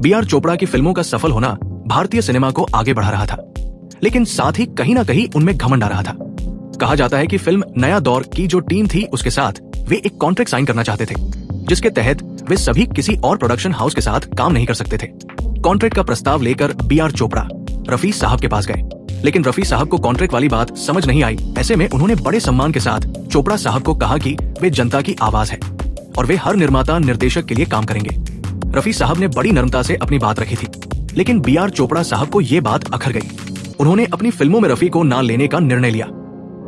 B are Chopra की फिल्मों का सफल होना भारतीय सिनेमा को आगे बढ़ा रहा था, लेकिन साथ ही कहीं ना कहीं उनमें घमंड आ रहा था। कहा जाता है कि फिल्म नया दौर की जो टीम थी उसके साथ वे एक कॉन्ट्रैक्ट साइन करना चाहते थे, जिसके तहत वे सभी किसी और प्रोडक्शन हाउस के साथ काम नहीं कर सकते थे। कॉन्ट्रैक्ट का प्रस्ताव लेकर बी आर चोपड़ा रफी साहब के पास गए, लेकिन रफी साहब को कॉन्ट्रैक्ट वाली बात समझ नहीं आई। ऐसे में उन्होंने बड़े सम्मान के साथ चोपड़ा साहब को कहा कि वे जनता की आवाज है और वे हर निर्माता निर्देशक के लिए काम करेंगे। रफी साहब ने बड़ी नम्रता से अपनी बात रखी थी, लेकिन बी आर चोपड़ा साहब को ये बात अखर गई। उन्होंने अपनी फिल्मों में रफी को ना लेने का निर्णय लिया।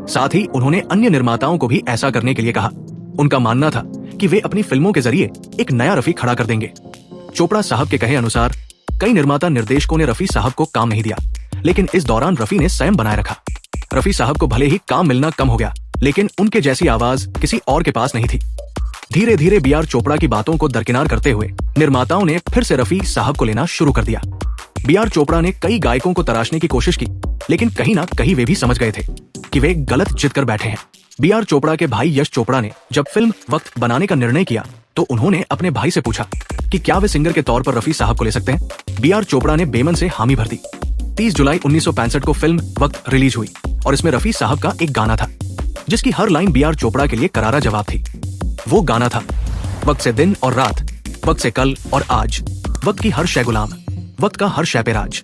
साथ ही उन्होंने अन्य निर्माताओं को भी ऐसा करने के लिए कहा। उनका मानना था कि वे अपनी फिल्मों के जरिए एक नया रफी खड़ा कर देंगे। चोपड़ा साहब के कहे अनुसार कई निर्माता निर्देशकों ने रफी साहब को काम नहीं दिया, लेकिन इस दौरान रफी ने संयम बनाए रखा। रफी साहब को भले ही काम मिलना कम हो गया, लेकिन उनके जैसी आवाज किसी और के पास नहीं थी। धीरे धीरे बी आर चोपड़ा की बातों को दरकिनार करते हुए निर्माताओं ने फिर से रफी साहब को लेना शुरू कर दिया। बी आर चोपड़ा ने कई गायकों को तराशने की कोशिश की, लेकिन कहीं ना कहीं वे भी समझ गए थे कि वे गलत जिद कर बैठे हैं। बी आर चोपड़ा के भाई यश चोपड़ा ने जब फिल्म वक्त बनाने का निर्णय किया तो उन्होंने अपने भाई से पूछा कि क्या वे सिंगर के तौर पर रफी साहब को ले सकते हैं। बी आर चोपड़ा ने बेमन से हामी भर दी। 30 जुलाई 1965 को फिल्म वक्त रिलीज हुई और इसमें रफी साहब का एक गाना था, जिसकी हर लाइन बी आर चोपड़ा के लिए करारा जवाब थी। वो गाना था, वक्त से दिन और रात, वक्त से कल और आज, वक्त की हर शय गुलाम, वक्त का हर शय पे राज।